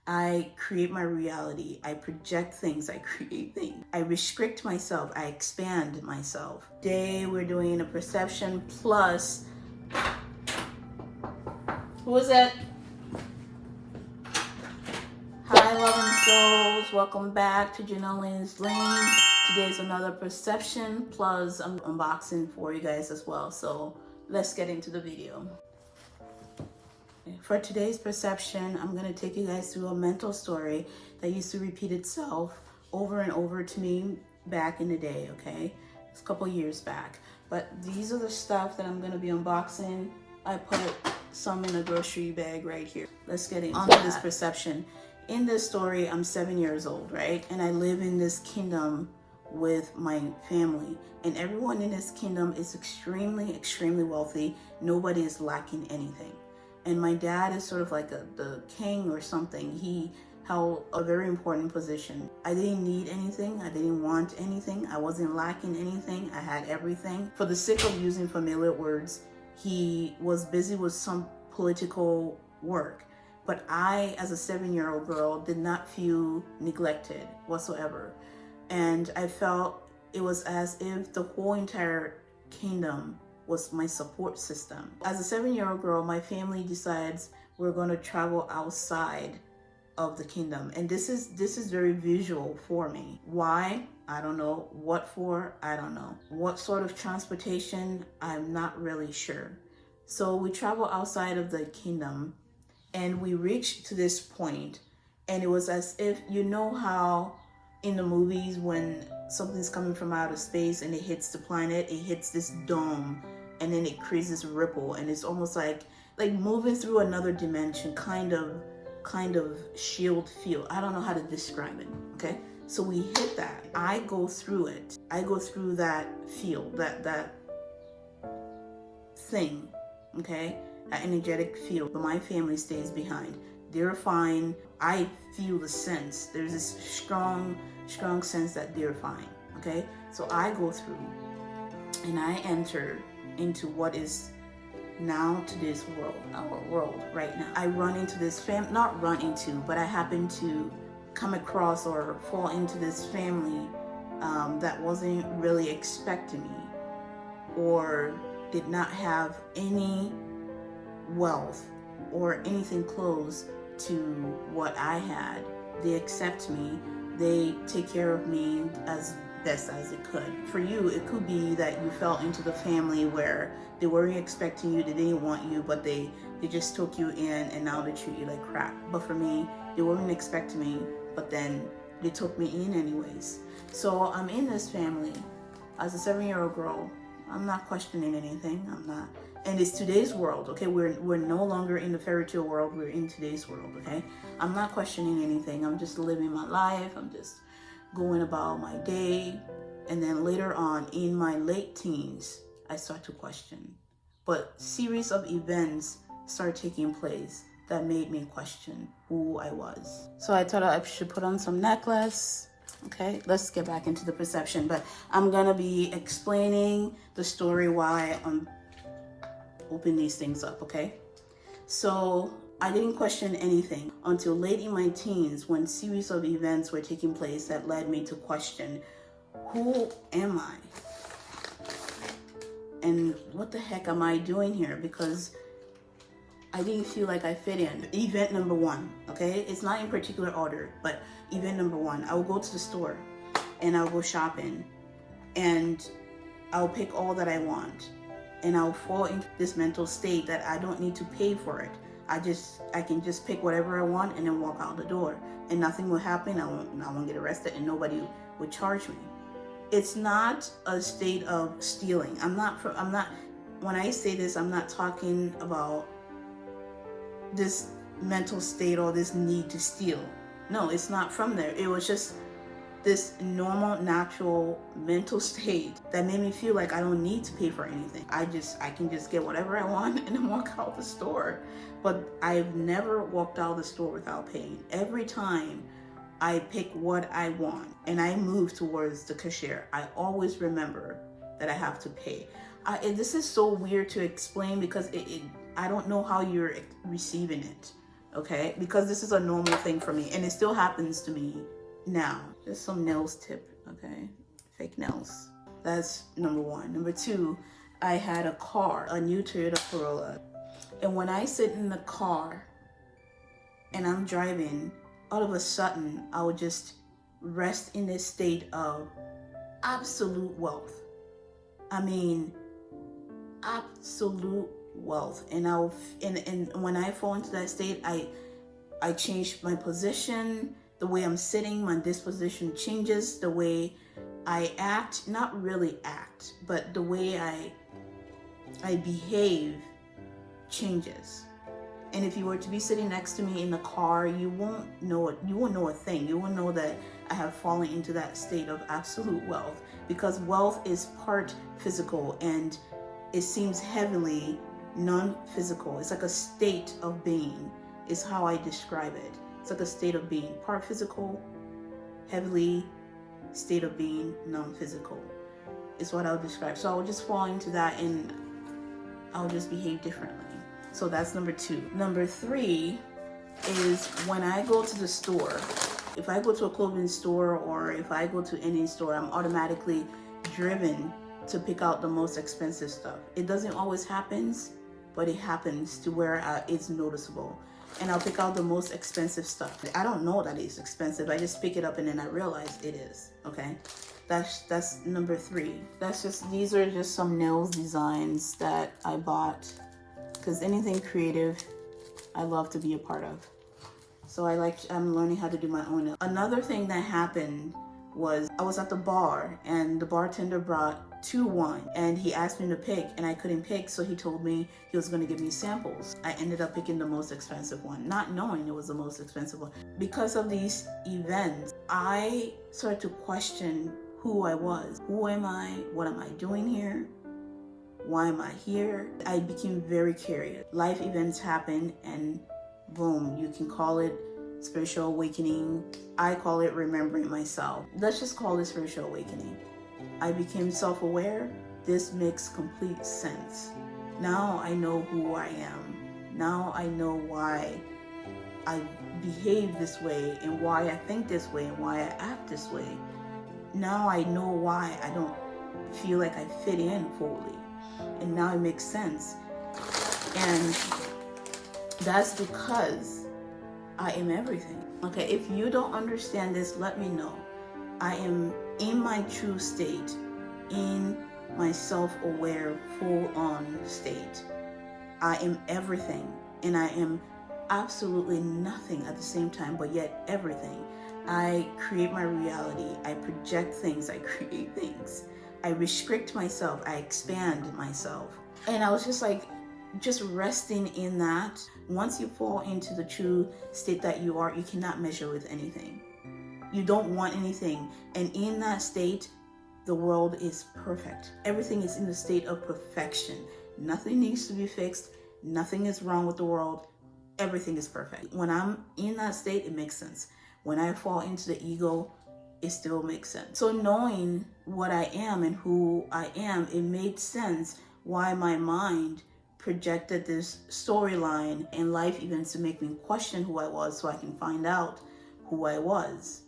I create my reality. I project things. I create things. I restrict myself. I expand myself. Today we're doing a perception plus. Who was that? Hi, loving souls. Welcome back to Jendely's Lane. Today's another perception plus unboxing for you guys as well. So let's get into the video. For today's perception, I'm going to take you guys through a mental story that used to repeat itself over and over to me back in the day, okay? It's a couple years back. But these are the stuff that I'm going to be unboxing. I put some in a grocery bag right here. Let's get into this perception. In this story, I'm 7 years old, right? And I live in this kingdom with my family. And everyone in this kingdom is extremely, extremely wealthy. Nobody is lacking anything. And my dad is sort of like the king or something. He held a very important position. I didn't need anything. I didn't want anything. I wasn't lacking anything. I had everything. For the sake of using familiar words, he was busy with some political work. But I, as a 7-year-old girl, did not feel neglected whatsoever. And I felt it was as if the whole entire kingdom was my support system. As a 7-year-old girl, my family decides we're going to travel outside of the kingdom. And this is very visual for me. Why? I don't know. What for? I don't know. What sort of transportation? I'm not really sure. So we travel outside of the kingdom and we reach to this point, and it was as if, you know how in the movies when something's coming from outer space and it hits the planet, it hits this dome and then it creates this ripple, and it's almost like moving through another dimension, kind of shield feel. I don't know how to describe it, okay? So we hit that. I go through it. I go through that field, that thing, okay? That energetic field, but my family stays behind. They're fine. I feel the sense. There's this strong sense that they're fine, okay? So I go through and I enter into what is now today's world, our world right now. I run into this not run into, but I happen to come across or fall into this family that wasn't really expecting me or did not have any wealth or anything close to what I had. They accept me. They take care of me as best as it could. For you, it could be that you fell into the family where they weren't expecting you, they didn't want you, but they just took you in and now they treat you like crap. But for me, they weren't expecting me, but then they took me in anyways. So I'm in this family as a 7-year-old girl. I'm not questioning anything. I'm not. And it's today's world, okay? We're no longer in the fairy tale world. We're in today's world, okay? I'm not questioning anything. I'm just living my life. I'm just going about my day. And then later on, in my late teens, I start to question. But series of events start taking place that made me question who I was. So I thought I should put on some necklace. Okay, let's get back into the perception. But I'm gonna be explaining the story while I'm open these things up, okay? So I didn't question anything until late in my teens when series of events were taking place that led me to question, who am I? And what the heck am I doing here? Because I didn't feel like I fit in. Event number one, okay? It's not in particular order, but event number one, I will go to the store and I'll go shopping and I'll pick all that I want. And I'll fall into this mental state that I don't need to pay for it. I can just pick whatever I want and then walk out the door, and nothing will happen. I won't get arrested, and nobody would charge me. It's not a state of stealing. When I say this, I'm not talking about this mental state or this need to steal. No, it's not from there. It was just this normal, natural mental state that made me feel like I don't need to pay for anything. I can just get whatever I want and then walk out the store. But I've never walked out the store without paying. Every time I pick what I want and I move towards the cashier, I always remember that I have to pay. This is so weird to explain because I don't know how you're receiving it. okay? Because this is a normal thing for me, and it still happens to me now. There's some nails tip, okay? Fake nails. That's number one. Number two, I had a car, a new Toyota Corolla. And when I sit in the car and I'm driving, all of a sudden, I would just rest in this state of absolute wealth. I mean, absolute wealth. And and when I fall into that state, I change my position, the way I'm sitting, my disposition changes, the way I act, not really act, but the way I behave changes. And if you were to be sitting next to me in the car, you won't know it. You won't know a thing. You won't know that I have fallen into that state of absolute wealth, because wealth is part physical and it seems heavily non-physical. It's like a state of being is how I describe it. It's like a state of being, part physical, heavily state of being, non-physical is what I would describe. So I would just fall into that and I'll just behave differently. So that's number two. Number three is when I go to the store. If I go to a clothing store or if I go to any store, I'm automatically driven to pick out the most expensive stuff. It doesn't always happen, but it happens to where it's noticeable. And I'll pick out the most expensive stuff. I don't know that it's expensive. I just pick it up and then I realize it is, okay? That's number three. These are just some nails designs that I bought, because anything creative, I love to be a part of. So I'm learning how to do my own nails. Another thing that happened was I was at the bar and the bartender brought 2 wine and he asked me to pick and I couldn't pick, so he told me he was going to give me samples. I ended up picking the most expensive one, not knowing it was the most expensive one. Because of these events, I started to question who I was. Who am I? What am I doing here? Why am I here? I became very curious. Life events happen and boom, you can call it spiritual awakening. I call it remembering myself. Let's just call it spiritual awakening. I became self-aware. This makes complete sense. Now I know who I am. Now I know why I behave this way and why I think this way and why I act this way. Now I know why I don't feel like I fit in fully. And now it makes sense. And that's because I am everything. Okay, if you don't understand this, let me know. I am in my true state, in my self-aware, full-on state. I am everything, and I am absolutely nothing at the same time, but yet everything. I create my reality. I project things. I create things. I restrict myself. I expand myself. And I was just resting in that. Once you fall into the true state that you are, you cannot measure with anything. You don't want anything. And in that state, the world is perfect. Everything is in the state of perfection. Nothing needs to be fixed. Nothing is wrong with the world. Everything is perfect. When I'm in that state, it makes sense. When I fall into the ego, it still makes sense. So knowing what I am and who I am, it made sense why my mind projected this storyline and life events to make me question who I was, so I can find out who I was,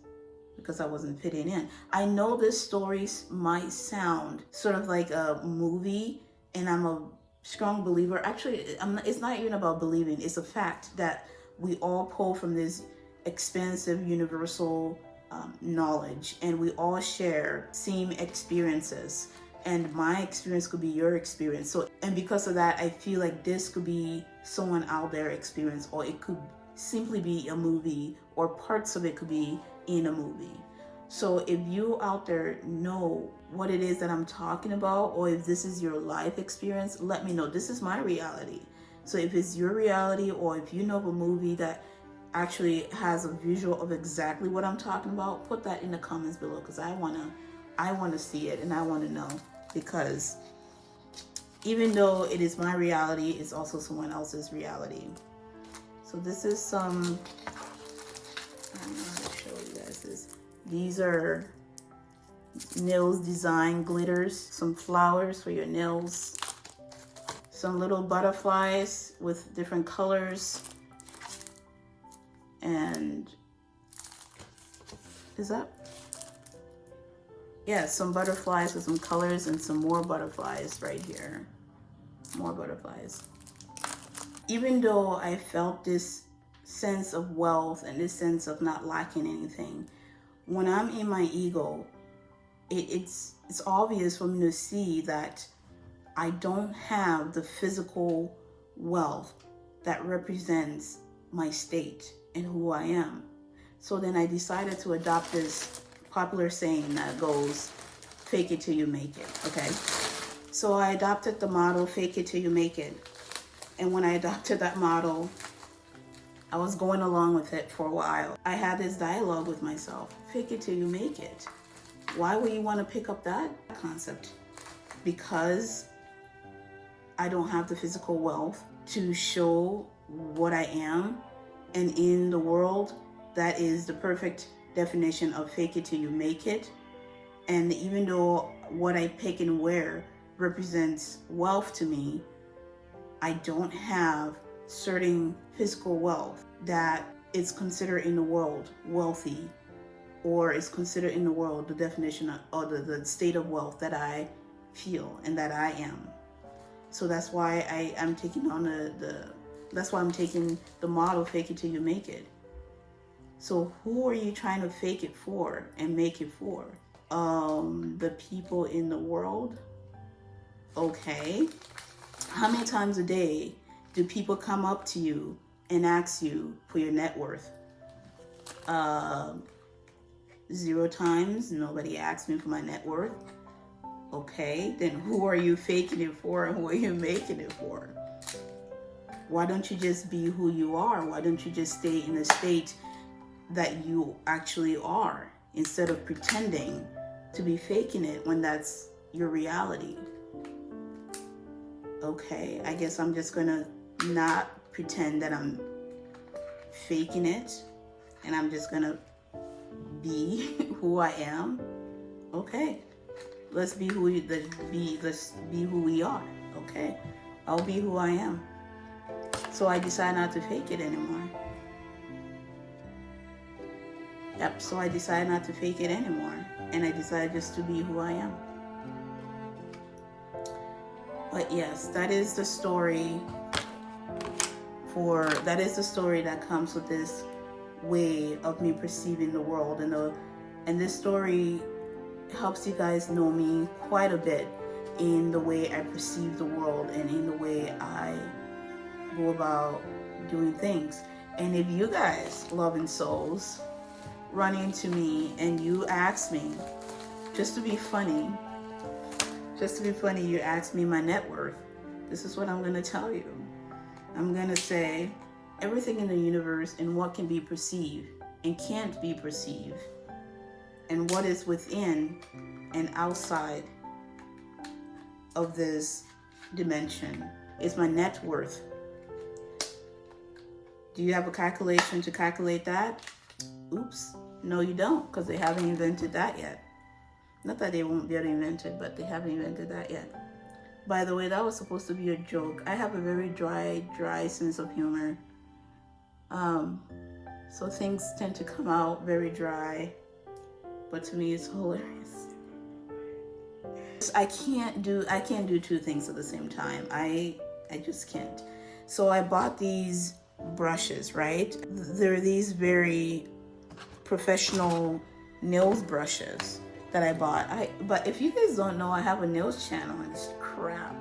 because I wasn't fitting in. I know this story might sound sort of like a movie, and I'm a strong believer. Actually, it's not even about believing. It's a fact that we all pull from this expansive universal knowledge, and we all share same experiences. And my experience could be your experience. And because of that, I feel like this could be someone out there experience, or it could simply be a movie, or parts of it could be in a movie. So if you out there know what it is that I'm talking about, or if this is your life experience, let me know. This is my reality. So if it's your reality, or if you know of a movie that actually has a visual of exactly what I'm talking about, put that in the comments below, because I want to see it and I want to know, because even though it is my reality, it's also someone else's reality. So this is some, I don't know how to show you guys this. These are nails design glitters, some flowers for your nails, some little butterflies with different colors, And is that? Yeah, some butterflies with some colors and some more butterflies right here. More butterflies. Even though I felt this sense of wealth and this sense of not lacking anything, when I'm in my ego, it's obvious for me to see that I don't have the physical wealth that represents my state and who I am. So then I decided to adopt this popular saying that goes, fake it till you make it, okay? So I adopted the motto, fake it till you make it. And when I adopted that motto, I was going along with it for a while. I had this dialogue with myself, fake it till you make it. Why would you want to pick up that concept? Because I don't have the physical wealth to show what I am. And in the world, that is the perfect definition of fake it till you make it. And even though what I pick and wear represents wealth to me, I don't have certain physical wealth that is considered in the world wealthy, or is considered in the world the definition of, or the state of wealth that I feel and that I am. So that's why I'm taking on that's why I'm taking the model, fake it till you make it. So who are you trying to fake it for and make it for? The people in the world? Okay. How many times a day do people come up to you and ask you for your net worth? 0 times. Nobody asked me for my net worth. Okay, then who are you faking it for and who are you making it for? Why don't you just be who you are? Why don't you just stay in the state that you actually are, instead of pretending to be faking it when that's your reality? Okay, I guess I'm just gonna not pretend that I'm faking it, and I'm just gonna be who I am. Okay, let's be who we are. Okay, I'll be who I am. So I decide not to fake it anymore. Yep, so I decided not to fake it anymore, and I decided just to be who I am. But yes, that is the story that comes with this way of me perceiving the world, and this story helps you guys know me quite a bit in the way I perceive the world and in the way I go about doing things. And if you guys, loving souls, run into me and you ask me, just to be funny, you ask me my net worth, this is what I'm going to tell you. I'm going to say everything in the universe and what can be perceived and can't be perceived, and what is within and outside of this dimension is my net worth. Do you have a calculation to calculate that? Oops. No, you don't, because they haven't invented that yet. Not that they won't be able to invent it, but they haven't invented that yet. By the way, that was supposed to be a joke. I have a very dry sense of humor. So things tend to come out very dry, but to me it's hilarious. I can't do 2 things at the same time. I just can't. So I bought these brushes, right? They're these very professional nails brushes that I bought. But if you guys don't know, I have a nails channel and it's crap.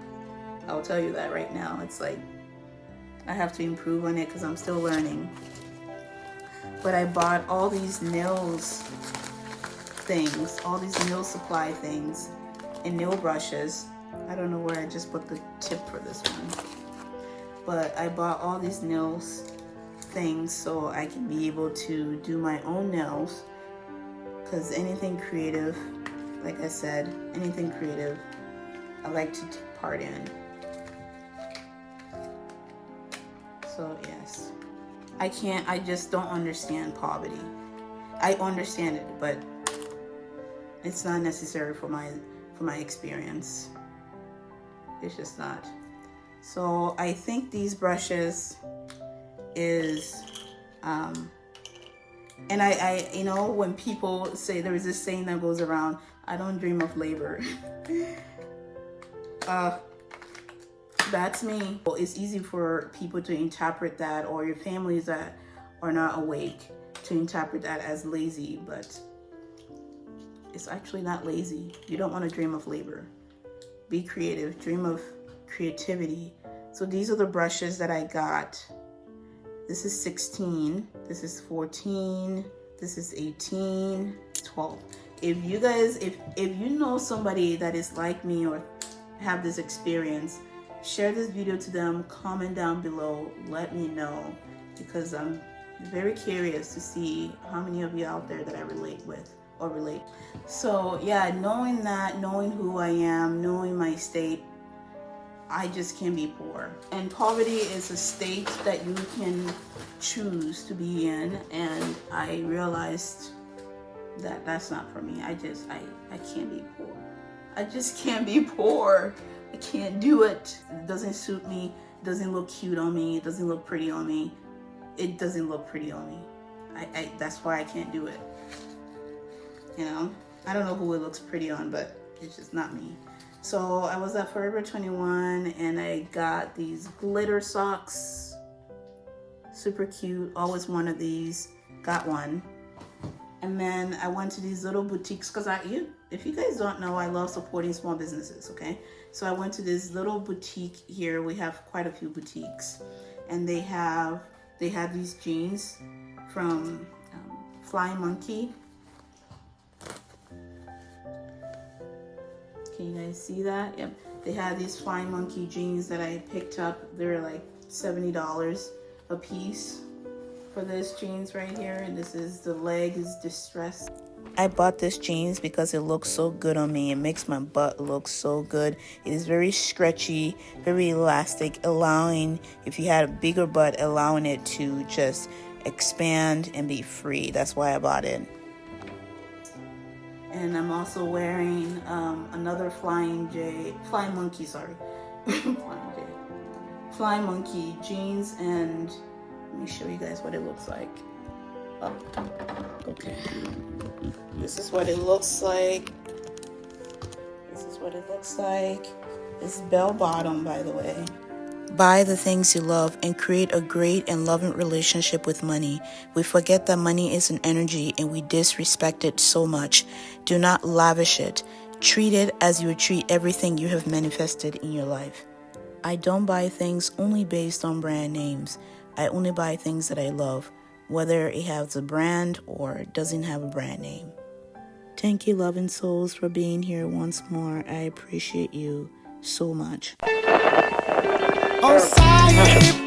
I'll tell you that right now. It's like I have to improve on it because I'm still learning. But I bought all these nails things, all these nail supply things and nail brushes. I don't know where I just put the tip for this one. But I bought all these nails things so I can be able to do my own nails, because anything creative, like I said, anything creative I like to take part in. So yes, I just don't understand poverty. I understand it, but it's not necessary for my experience. It's just not. So I think these brushes is And I you know, when people say, there is this saying that goes around, I don't dream of labor. That's me. It's easy for people to interpret that, or your families that are not awake to interpret that as lazy, but it's actually not lazy. You don't want to dream of labor. Be creative, dream of creativity. So these are the brushes that I got. This is 16, this is 14, this is 18, 12. If you guys, if you know somebody that is like me or have this experience, share this video to them, comment down below, let me know, because I'm very curious to see how many of you out there that I relate with or relate. So yeah, knowing that, knowing who I am, knowing my state, I just can't be poor. And poverty is a state that you can choose to be in, and I realized that that's not for me. I can't be poor. I just can't be poor. I can't do it. It doesn't suit me. It doesn't look cute on me. It doesn't look pretty on me. It doesn't look pretty on me. That's why I can't do it. You know, I don't know who it looks pretty on, but it's just not me. So I was at Forever 21 and I got these glitter socks. Super cute. Always wanted these. Got one. And then I went to these little boutiques because if you guys don't know, I love supporting small businesses, okay? So I went to this little boutique here. We have quite a few boutiques. And they have these jeans from Flying Monkey. Can you guys see that? Yep. They had these Flying Monkey jeans that I picked up. They're like $70 a piece for this jeans right here. And this is, the leg is distressed. I bought this jeans because it looks so good on me. It makes my butt look so good. It is very stretchy, very elastic, allowing, if you had a bigger butt, allowing it to just expand and be free. That's why I bought it. And I'm also wearing another Flying Monkey, sorry. Flying Monkey jeans, and let me show you guys what it looks like. Oh, okay. This is what it looks like. This is what it looks like. It's bell bottom, by the way. Buy the things you love and create a great and loving relationship with money. We forget that money is an energy and we disrespect it so much. Do not lavish it. Treat it as you would treat everything you have manifested in your life. I don't buy things only based on brand names. I only buy things that I love, whether it has a brand or doesn't have a brand name. Thank you, loving souls, for being here once more. I appreciate you so much. On side.